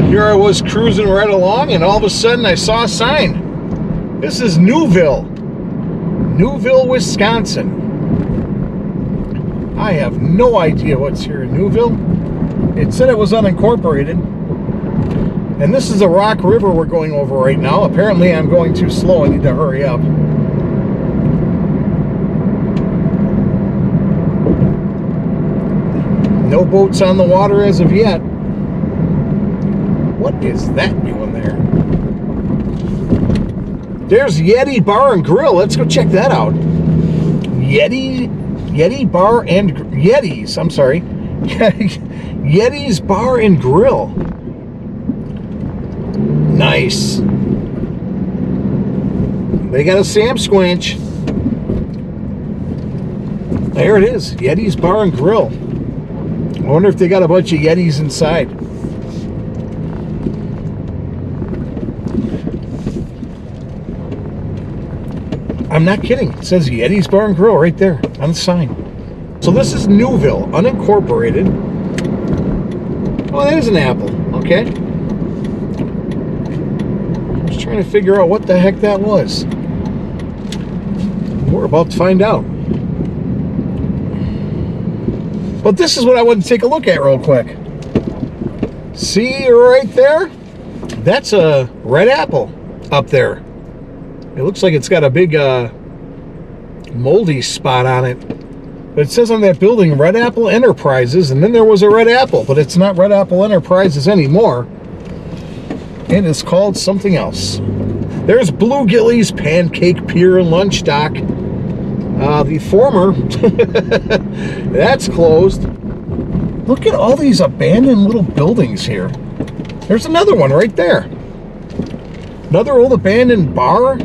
Here I was cruising right along, and all of a sudden I saw a sign. This is Newville, Wisconsin. I have no idea what's here in Newville. It said it was unincorporated. And this is the Rock River we're going over right now. Apparently I'm going too slow. I need to hurry up. No boats on the water as of yet. What is that doing there? There's Yeti Bar and Grill. Let's go check that out. Yeti Bar and Yetis. I'm sorry. Yeti's Bar and Grill. Nice. They got a Sam Squinch. There it is. Yeti's Bar and Grill. I wonder if they got a bunch of Yetis inside. I'm not kidding. It says Yeti's Bar and Grill right there on the sign. So this is Newville, unincorporated. Oh, that is an apple. Okay. Just trying to figure out what the heck that was. We're about to find out. But this is what I want to take a look at real quick. See right there? That's a red apple up there. It looks like it's got a big moldy spot on it. But it says on that building, Red Apple Enterprises, and then there was a red apple, but it's not Red Apple Enterprises anymore. It is called something else. There's Blue Gilly's Pancake Pier and Lunch Dock. The former, that's closed. Look at all these abandoned little buildings here. There's another one right there. Another old abandoned bar.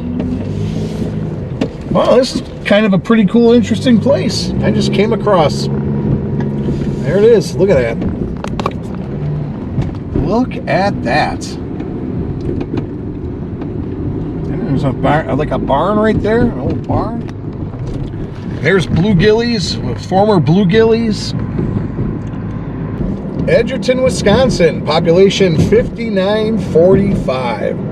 Wow, this is kind of a pretty cool, interesting place. I just came across. There it is. Look at that. Look at that. And there's a bar, like a barn right there, an old barn. There's Blue Gilly's, former Blue Gilly's. Edgerton, Wisconsin, population 5945.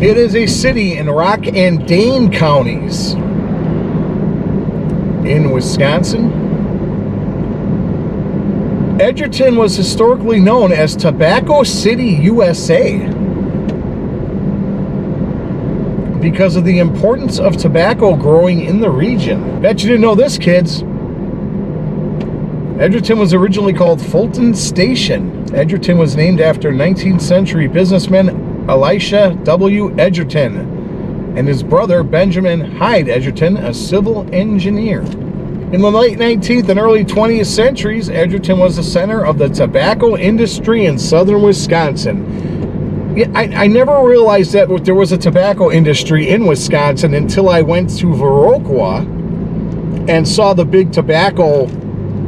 It is a city in Rock and Dane counties in Wisconsin. Edgerton was historically known as Tobacco City, USA, because of the importance of tobacco growing in the region. Bet you didn't know this, kids. Edgerton was originally called Fulton Station. Edgerton was named after 19th century businessman Elisha W. Edgerton and his brother Benjamin Hyde Edgerton, a civil engineer. In the late 19th and early 20th centuries, Edgerton was the center of the tobacco industry in southern Wisconsin. Yeah, I never realized that there was a tobacco industry in Wisconsin until I went to Viroqua and saw the big tobacco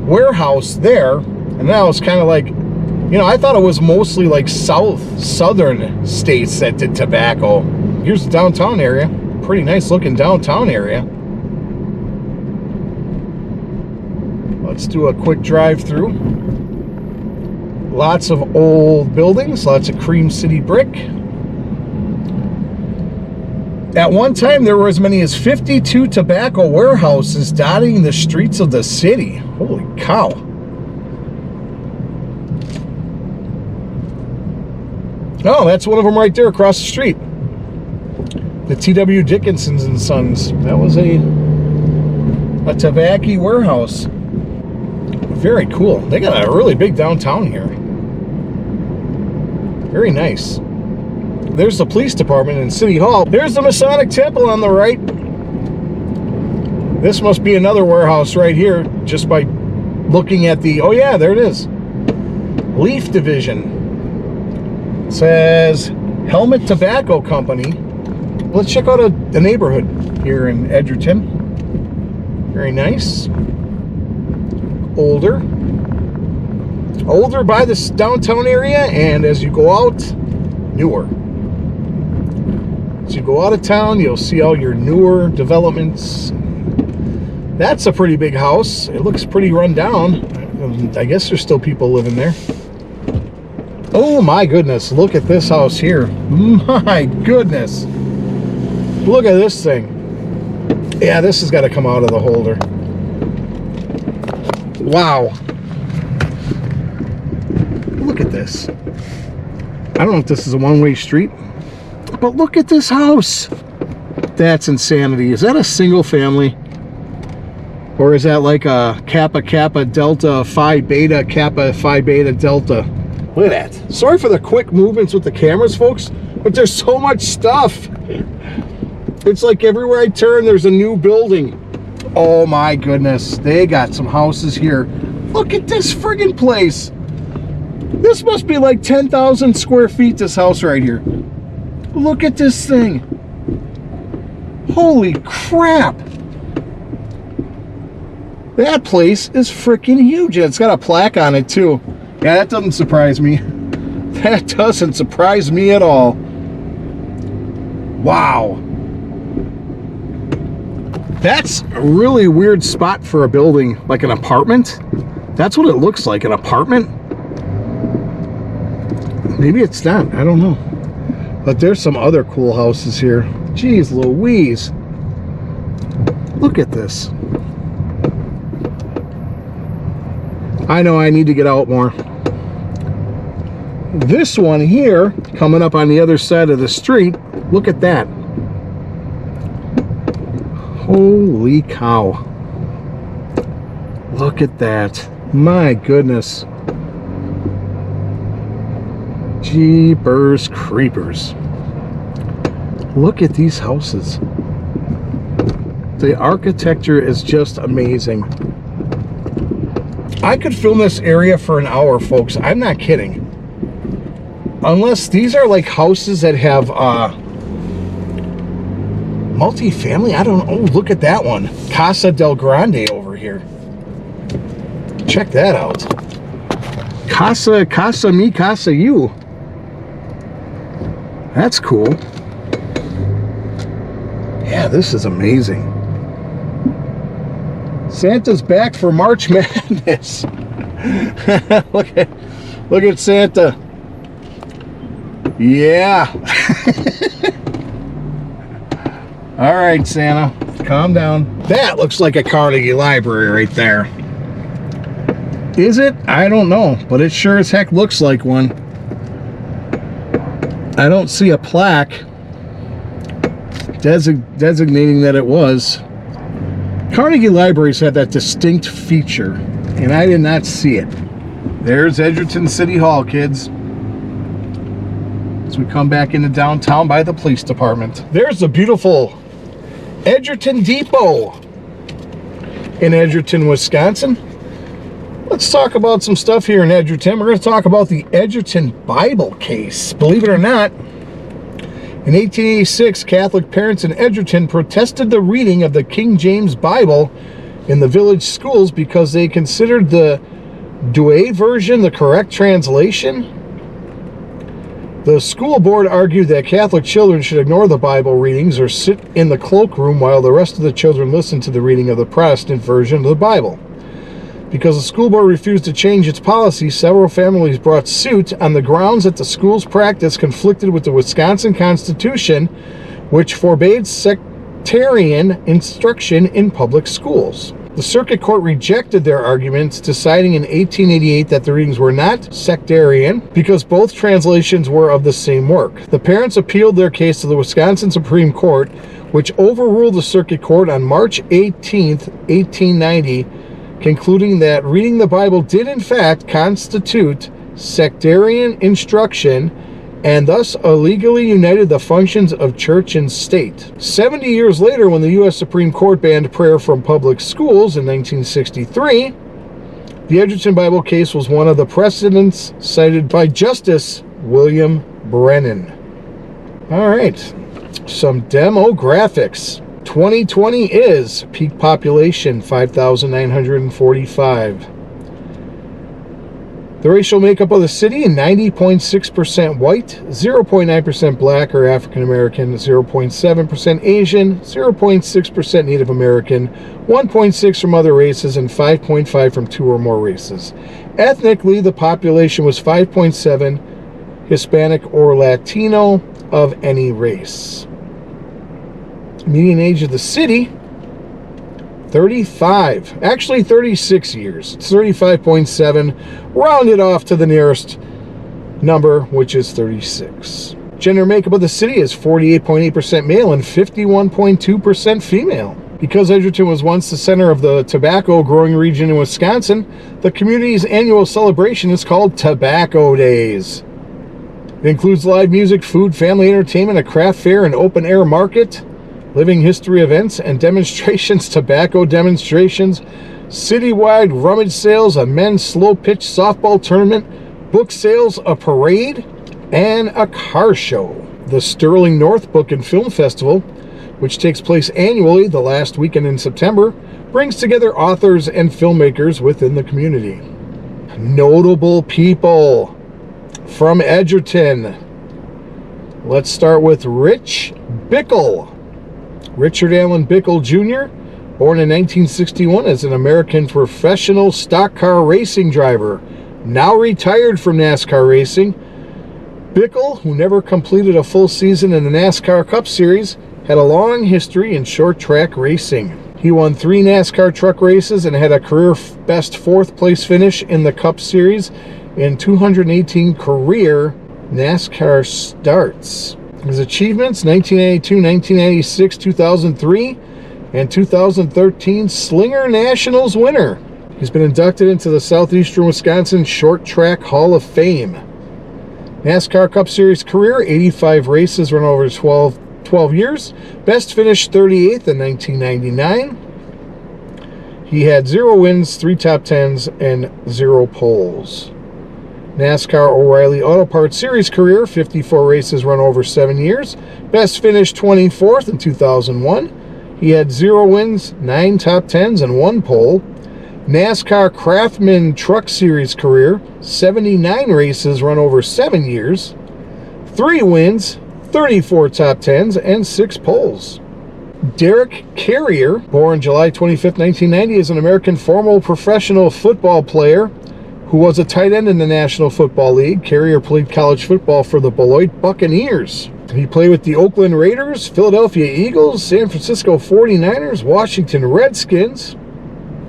warehouse there. And now it's kind of like, you know, I thought it was mostly like southern states that did tobacco. Here's the downtown area. Pretty nice looking downtown area. Let's do a quick drive through. Lots of old buildings, lots of Cream City brick. At one time, there were as many as 52 tobacco warehouses dotting the streets of the city. Holy cow. Oh, that's one of them right there across the street. The T.W. Dickinson's and Sons. That was a tobacco warehouse. Very cool. They got a really big downtown here. Very nice. There's the police department and City Hall. There's the Masonic Temple on the right. This must be another warehouse right here, just by looking at the... Oh yeah, there it is. Leaf Division. It says Helmet Tobacco Company. Let's check out the neighborhood here in Edgerton. Very nice. Older by this downtown area, and as you go out, newer. As you go out of town, you'll see all your newer developments. That's a pretty big house. It looks pretty run down. I guess there's still people living there. Oh my goodness, look at this house here. My goodness. Look at this thing. Yeah, this has got to come out of the holder. Wow. Look at this. I don't know if this is a one-way street, but look at this house. That's insanity. Is that a single family? Or is that like a Kappa Kappa Delta Phi Beta Kappa Phi Beta Delta? Look at that. Sorry for the quick movements with the cameras, folks, but there's so much stuff. It's like everywhere I turn, there's a new building. Oh my goodness. They got some houses here. Look at this friggin' place. This must be like 10,000 square feet, this house right here. Look at this thing. Holy crap. That place is freaking huge. And it's got a plaque on it too. Yeah, that doesn't surprise me. That doesn't surprise me at all. Wow. That's a really weird spot for a building, like an apartment. That's what it looks like, an apartment. Maybe it's not, I don't know. But there's some other cool houses here. Jeez Louise. Look at this. I know I need to get out more. This one here, coming up on the other side of the street, look at that. Holy cow. Look at that. My goodness. Jeepers creepers. Look at these houses. The architecture is just amazing. I could film this area for an hour, folks. I'm not kidding. Unless these are like houses that have multi-family. I don't know. Oh, look at that one. Casa del Grande over here. Check that out. Casa me, casa you. That's cool. Yeah, this is amazing. Santa's back for March Madness. Look at Santa. Yeah. All right, Santa, calm down. That looks like a Carnegie Library right there. Is it? I don't know, but it sure as heck looks like one. I don't see a plaque designating that it was. Carnegie Libraries had that distinct feature, and I did not see it. There's Edgerton City Hall, kids. As we come back into downtown by the police department. There's the beautiful Edgerton Depot in Edgerton, Wisconsin. Let's talk about some stuff here in Edgerton. We're going to talk about the Edgerton Bible case. Believe it or not, in 1886, Catholic parents in Edgerton protested the reading of the King James Bible in the village schools because they considered the U.S.A. version the correct translation. The school board argued that Catholic children should ignore the Bible readings or sit in the cloakroom while the rest of the children listened to the reading of the Protestant version of the Bible. Because the school board refused to change its policy, several families brought suit on the grounds that the school's practice conflicted with the Wisconsin Constitution, which forbade sectarian instruction in public schools. The circuit court rejected their arguments, deciding in 1888 that the readings were not sectarian because both translations were of the same work. The parents appealed their case to the Wisconsin Supreme Court, which overruled the circuit court on March 18, 1890, concluding that reading the Bible did in fact constitute sectarian instruction and thus illegally united the functions of church and state. 70 years later, when the U.S. Supreme Court banned prayer from public schools in 1963, the Edgerton Bible case was one of the precedents cited by Justice William Brennan. All right, some demographics. 2020 is peak population 5,945. The racial makeup of the city, 90.6% white, 0.9% black or African American, 0.7% Asian, 0.6% Native American, 1.6% from other races, and 5.5% from 2 or more races. Ethnically, the population was 5.7% Hispanic, or Latino of any race. Median age of the city, 35. Actually, 36 years. It's 35.7. Rounded off to the nearest number, which is 36. Gender makeup of the city is 48.8% male and 51.2% female. Because Edgerton was once the center of the tobacco growing region in Wisconsin, the community's annual celebration is called Tobacco Days. It includes live music, food, family entertainment, a craft fair, an open-air market, living history events and demonstrations, tobacco demonstrations, citywide rummage sales, a men's slow-pitch softball tournament, book sales, a parade, and a car show. The Sterling North Book and Film Festival, which takes place annually the last weekend in September, brings together authors and filmmakers within the community. Notable people from Edgerton. Let's start with Rich Bickle. Richard Allen Bickle Jr., born in 1961 as an American professional stock car racing driver, now retired from NASCAR racing. Bickle, who never completed a full season in the NASCAR Cup Series, had a long history in short track racing. He won 3 NASCAR truck races and had a career best 4th place finish in the Cup Series in 218 career NASCAR starts. His achievements: 1992, 1996, 2003, and 2013 Slinger Nationals winner. He's been inducted into the Southeastern Wisconsin Short Track Hall of Fame. NASCAR Cup Series career: 85 races, run over 12 years. Best finish 38th in 1999. He had 0 wins, 3 top 10s, and 0 poles. NASCAR O'Reilly Auto Parts Series career: 54 races, run over 7 years. Best finish 24th in 2001. He had 0 wins, 9 top 10s, and 1 pole. NASCAR Craftsman Truck Series career: 79 races, run over 7 years. 3 wins, 34 top 10s, and 6 poles. Derek Carrier, born July 25, 1990, is an American former professional football player who was a tight end in the National Football League. Carrier played college football for the Beloit Buccaneers. He played with the Oakland Raiders, Philadelphia Eagles, San Francisco 49ers, Washington Redskins,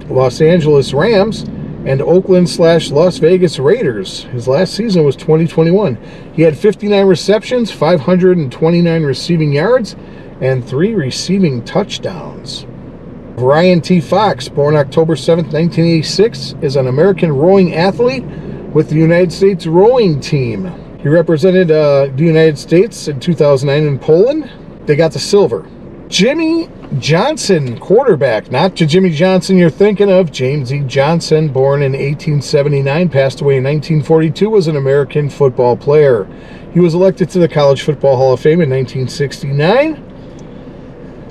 Los Angeles Rams, and Oakland/Las Vegas Raiders. His last season was 2021. He had 59 receptions, 529 receiving yards, and 3 receiving touchdowns. Ryan T. Fox, born October 7, 1986, is an American rowing athlete with the United States rowing team. He represented the United States in 2009 in Poland. They got the silver. Jimmy Johnson, quarterback. Not the Jimmy Johnson you're thinking of. James E. Johnson, born in 1879, passed away in 1942, was an American football player. He was elected to the College Football Hall of Fame in 1969.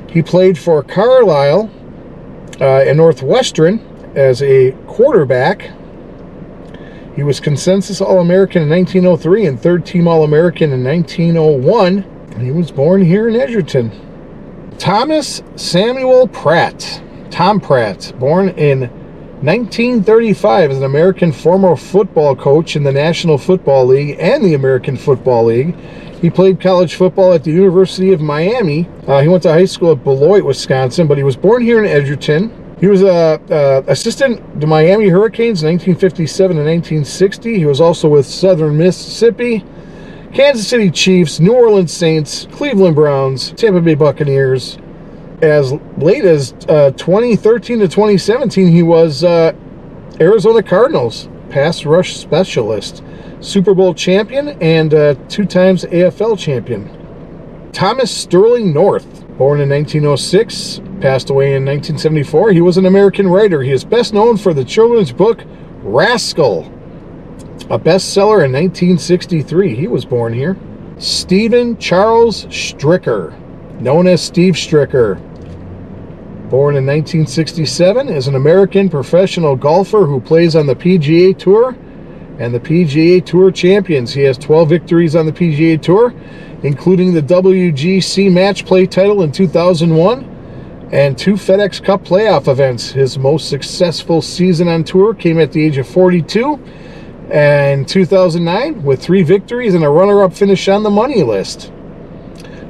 He played for Carlisle and Northwestern as a quarterback. He was consensus All-American in 1903 and third-team All-American in 1901. He was born here in Edgerton. Thomas Samuel Pratt. Tom Pratt, born in 1935, is an American former football coach in the National Football League and the American Football League. He played college football at the University of Miami. He went to high school at Beloit, Wisconsin, but he was born here in Edgerton. He was assistant to Miami Hurricanes in 1957 and 1960. He was also with Southern Mississippi, Kansas City Chiefs, New Orleans Saints, Cleveland Browns, Tampa Bay Buccaneers. As late as 2013 to 2017, he was Arizona Cardinals pass rush specialist, Super Bowl champion, and 2 times AFL champion. Thomas Sterling North, born in 1906, passed away in 1974. He was an American writer. He is best known for the children's book Rascal, a bestseller in 1963. He was born here. Stephen Charles Stricker, known as Steve Stricker, born in 1967, is an American professional golfer who plays on the PGA Tour and the PGA Tour Champions. He has 12 victories on the PGA Tour, including the WGC Match Play title in 2001 and 2 FedEx Cup playoff events. His most successful season on tour came at the age of 42 And 2009, with 3 victories and a runner-up finish on the money list.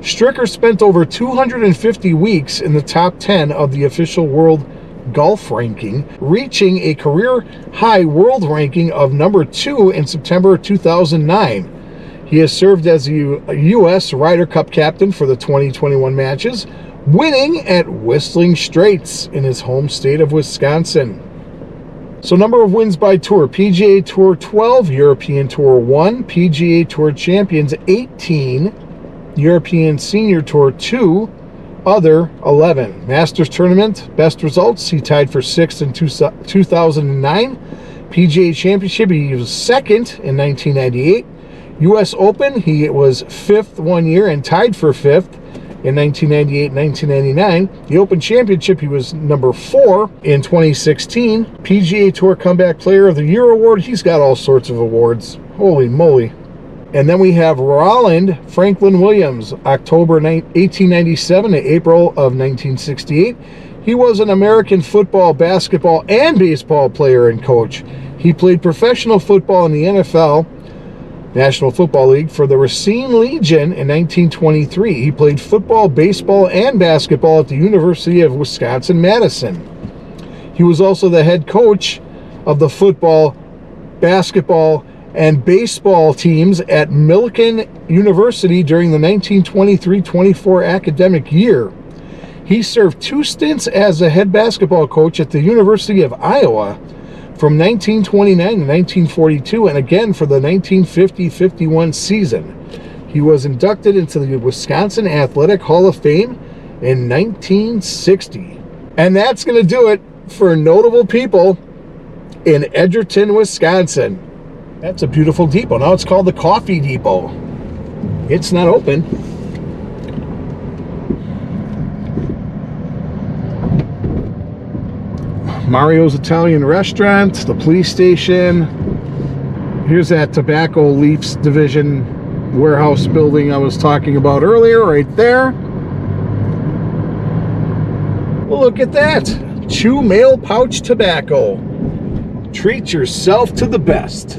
Stricker spent over 250 weeks in the top 10 of the official world golf ranking, reaching a career-high world ranking of number 2 in September 2009. He has served as a U.S. Ryder Cup captain for the 2021 matches, winning at Whistling Straits in his home state of Wisconsin. So number of wins by tour: PGA Tour 12, European Tour 1, PGA Tour Champions 18, European Senior Tour 2, other 11. Masters Tournament, best results, he tied for 6th in 2009. PGA Championship, he was 2nd in 1998. U.S. Open, he was 5th one year and tied for 5th in 1998 and 1999. The Open Championship, he was number 4 in 2016. PGA Tour Comeback Player of the Year Award, he's got all sorts of awards. Holy moly. And then we have Roland Franklin Williams, October 1897 to April of 1968. He was an American football, basketball, and baseball player and coach. He played professional football in the NFL, National Football League, for the Racine Legion in 1923. He played football, baseball, and basketball at the University of Wisconsin-Madison. He was also the head coach of the football, basketball, and baseball teams at Millikan University during the 1923-24 academic year. He served 2 stints as a head basketball coach at the University of Iowa from 1929 to 1942, and again for the 1950-51 season. He was inducted into the Wisconsin Athletic Hall of Fame in 1960. And that's going to do it for notable people in Edgerton, Wisconsin. That's a beautiful depot. Now it's called the Coffee Depot. It's not open. Mario's Italian Restaurant, the police station. Here's that Tobacco Leafs Division warehouse building I was talking about earlier, right there. Well, look at that. Chew Mail Pouch Tobacco. Treat yourself to the best.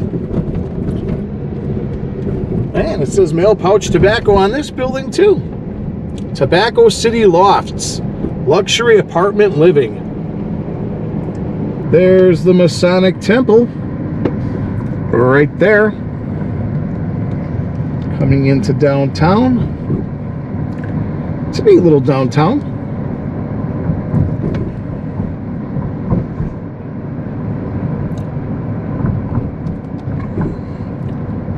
And it says Mail Pouch Tobacco on this building too. Tobacco City Lofts, luxury apartment living. There's the Masonic Temple right there, coming into downtown. It's a neat little downtown.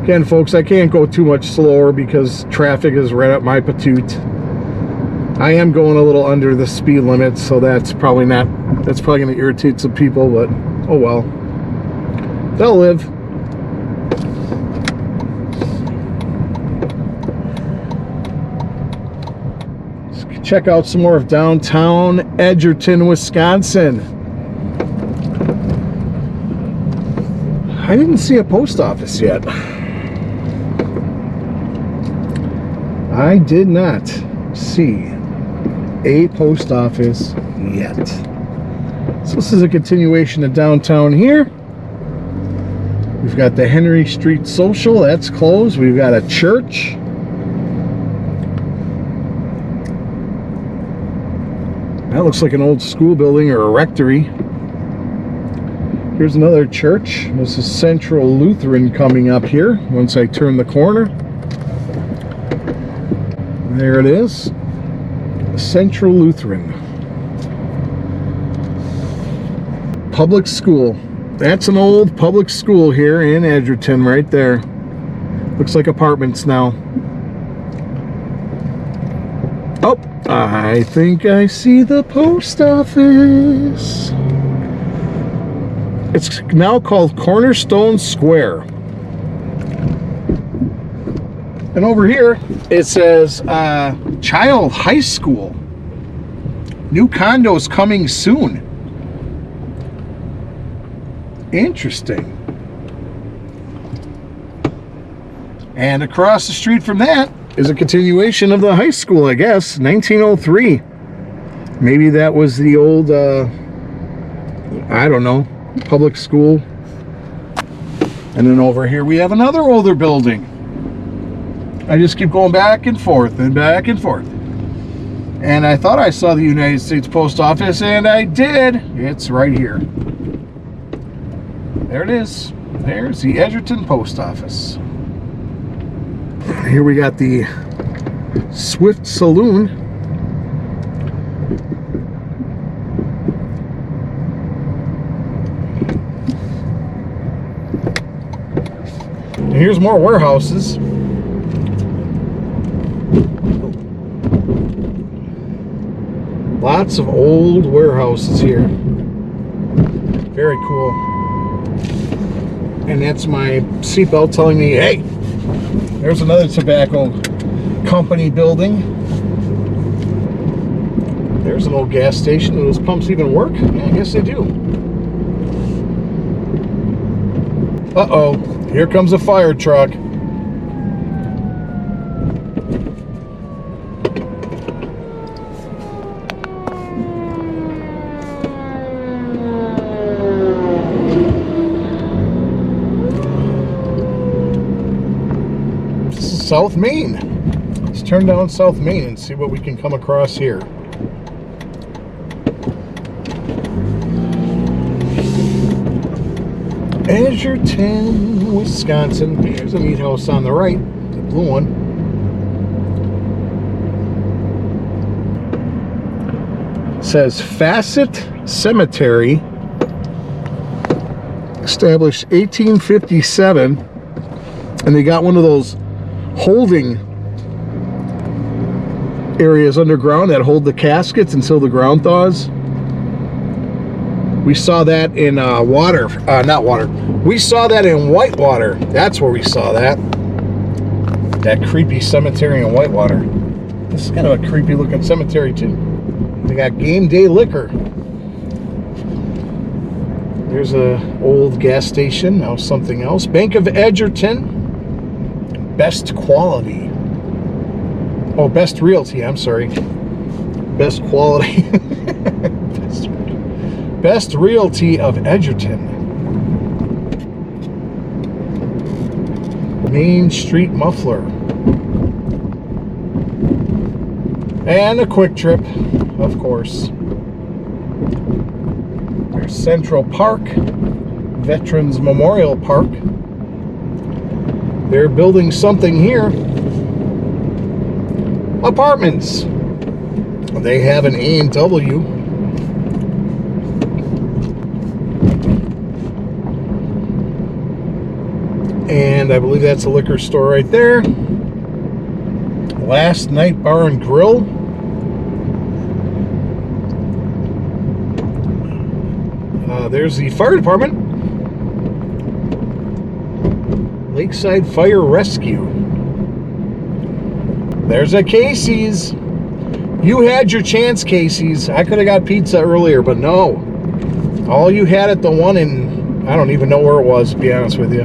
Again, folks, I can't go too much slower because traffic is right up my patoot. I am going a little under the speed limit, so that's probably going to irritate some people, but oh well. They'll live. Let's check out some more of downtown Edgerton, Wisconsin. I didn't see a post office yet. I did not see a post office yet. So this is a continuation of downtown here. We've got the Henry Street Social, that's closed. We've got a church. That looks like an old school building or a rectory. Here's another church. This is Central Lutheran coming up here once I turn the corner. There it is. Central Lutheran. Public school. That's an old public school here in Edgerton right there. Looks like apartments now. Oh, I think I see the post office. It's now called Cornerstone Square. And over here, it says Child High School. New condos coming soon. Interesting. And across the street from that is a continuation of the high school, I guess. 1903. Maybe that was the old, I don't know, public school. And then over here we have another older building. I just keep going back and forth and back and forth. And I thought I saw the United States Post Office, and I did. It's right here. There it is. There's the Edgerton Post Office. Here we got the Swift Saloon. And here's more warehouses. Lots of old warehouses here. Very cool. And that's my seatbelt telling me, hey, there's another tobacco company building. There's an old gas station. Do those pumps even work? Yeah, I guess they do. Uh-oh, here comes a fire truck. South Main. Let's turn down South Main and see what we can come across here. Edgerton, Wisconsin. There's a meat house on the right, the blue one. It says Facet Cemetery, established 1857, and they got one of those holding areas underground that hold the caskets until the ground thaws. We saw that in not water. We saw that in Whitewater. That's where we saw that. That creepy cemetery in Whitewater. This is kind of a creepy looking cemetery too. They got Game Day Liquor. There's a old gas station. Now something else. Bank of Edgerton. Best quality. Oh, Best Realty, I'm sorry. Best quality. Best Realty of Edgerton. Main Street Muffler. And a Quick Trip, of course. There's Central Park. Veterans Memorial Park. They're building something here. Apartments. They have an A&W. And I believe that's a liquor store right there. Last Night Bar and Grill. There's the fire department. Lakeside Fire Rescue. There's a Casey's. You had your chance, Casey's. I could have got pizza earlier, but no. All you had at the one in, I don't even know where it was, to be honest with you.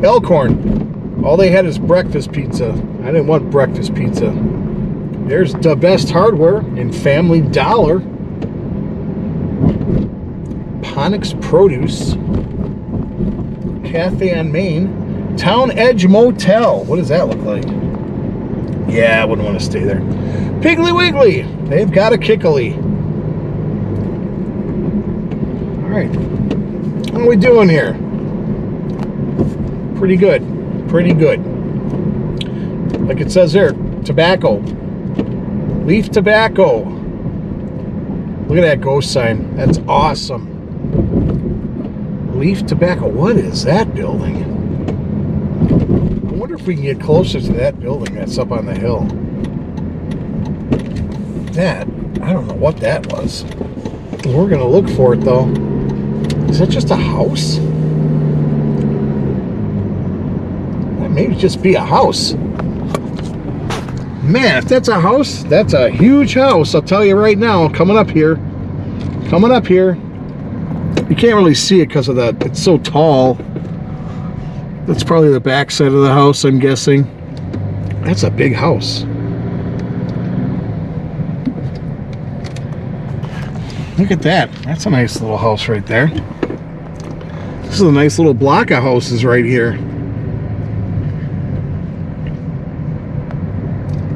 Elkhorn. All they had is breakfast pizza. I didn't want breakfast pizza. There's the Best Hardware in Family Dollar. Ponix Produce. Cafe on Main. Town Edge Motel. What does that look like? Yeah, I wouldn't want to stay there. Piggly Wiggly. They've got a Kickley. All right. What are we doing here? Pretty good. Pretty good. Like it says there, tobacco. Leaf tobacco. Look at that ghost sign. That's awesome. Leaf tobacco. What is that building? I wonder if we can get closer to that building that's up on the hill. That, I don't know what that was. We're going to look for it though. Is that just a house? That may just be a house. Man, if that's a house, that's a huge house. I'll tell you right now, coming up here. Coming up here. You can't really see it because of that. It's so tall. That's probably the back side of the house, I'm guessing. That's a big house. Look at that. That's a nice little house right there. This is a nice little block of houses right here.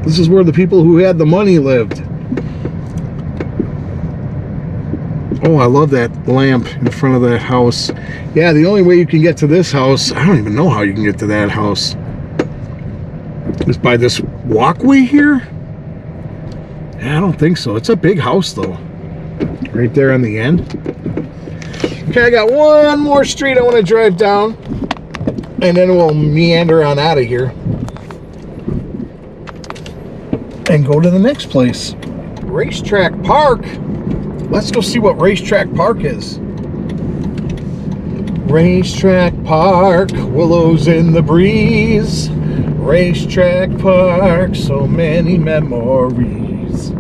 This is where the people who had the money lived. Oh, I love that lamp in front of that house. Yeah, the only way you can get to this house, I don't even know how you can get to that house, is by this walkway here? Yeah, I don't think so. It's a big house though. Right there on the end. Okay, I got one more street I want to drive down, and then we'll meander on out of here and go to the next place. Racetrack Park. Let's go see what Racetrack Park is. Racetrack Park, willows in the breeze. Racetrack Park, so many memories.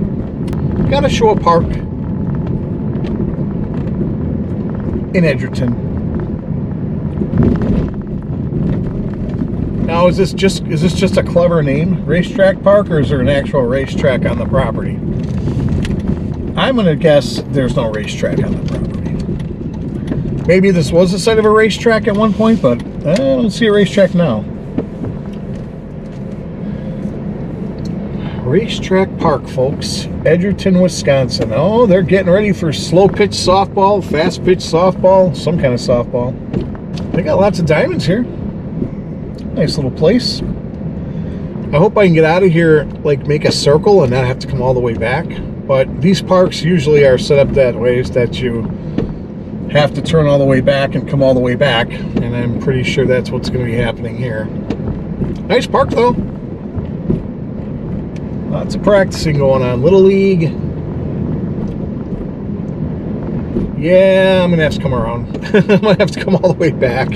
Gotta show a park in Edgerton. Now, is this just a clever name, Racetrack Park, or is there an actual racetrack on the property? I'm gonna guess there's no racetrack on the property. Maybe this was the site of a racetrack at one point, but I don't see a racetrack now. Racetrack Park, folks. Edgerton, Wisconsin. Oh, they're getting ready for slow pitch softball, fast pitch softball, some kind of softball. They got lots of diamonds here. Nice little place. I hope I can get out of here, like make a circle and not have to come all the way back. But these parks usually are set up that way, is that you have to turn all the way back and come all the way back. And I'm pretty sure that's what's going to be happening here. Nice park though. Lots of practicing going on. Little League. Yeah, I'm going to have to come around. I'm going to have to come all the way back.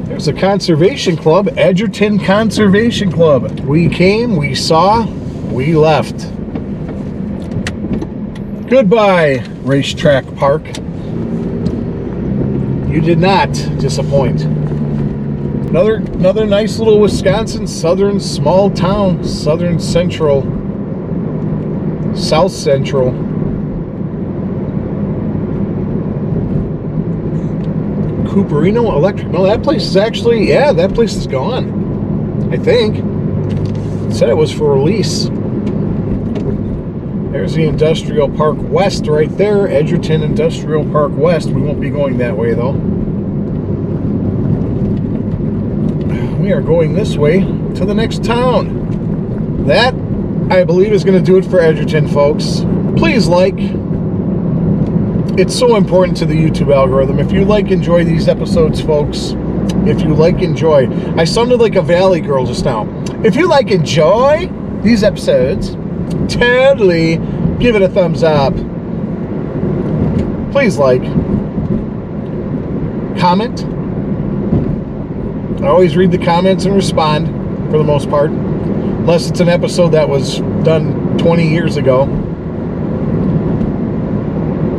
There's a conservation club. Edgerton Conservation Club. We came, we saw, we left. Goodbye, Racetrack Park. You did not disappoint. Another nice little Wisconsin southern small town, southern central, south central. Cooperino Electric. No, that place is actually, yeah, that place is gone. I think. It said it was for release. There's the Industrial Park West right there. Edgerton Industrial Park West. We won't be going that way though. We are going this way to the next town. That, I believe, is going to do it for Edgerton, folks. Please like. It's so important to the YouTube algorithm. If you like, enjoy these episodes, folks. If you like, enjoy. I sounded like a Valley girl just now. If you like, enjoy these episodes, totally give it a thumbs up. Please like. Comment. I always read the comments and respond, for the most part. Unless it's an episode that was done 20 years ago.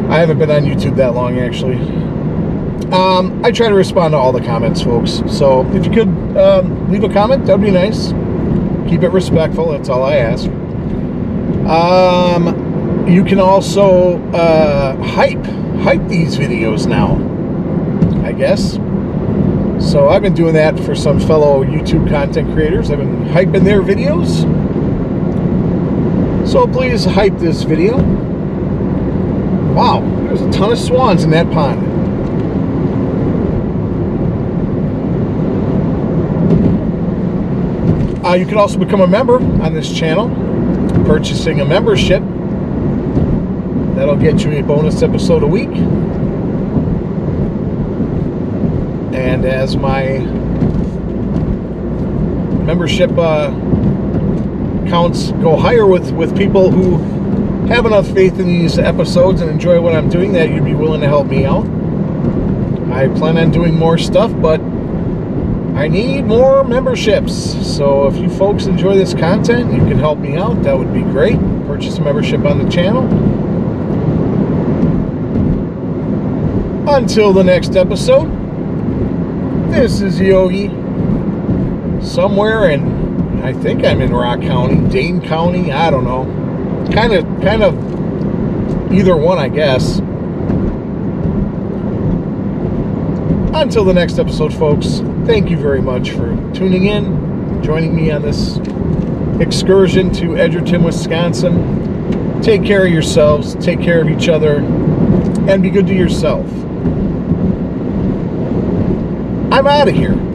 I haven't been on YouTube that long, actually. I try to respond to all the comments, folks. So if you could leave a comment, that would be nice. Keep it respectful. That's all I ask. You can also hype these videos now, I guess. So I've been doing that for some fellow YouTube content creators. I've been hyping their videos. So please hype this video. Wow, there's a ton of swans in that pond. You can also become a member on this channel, purchasing a membership. That'll get you a bonus episode a week. And as my membership counts go higher with people who have enough faith in these episodes and enjoy what I'm doing, that you'd be willing to help me out. I plan on doing more stuff, but I need more memberships. So if you folks enjoy this content, you can help me out. That would be great. Purchase a membership on the channel. Until the next episode, this is Yogi. Somewhere in, I think I'm in Rock County, Dane County, I don't know. Kind of either one, I guess. Until the next episode, folks, thank you very much for tuning in, joining me on this excursion to Edgerton, Wisconsin. Take care of yourselves, take care of each other, and be good to yourself. I'm out of here.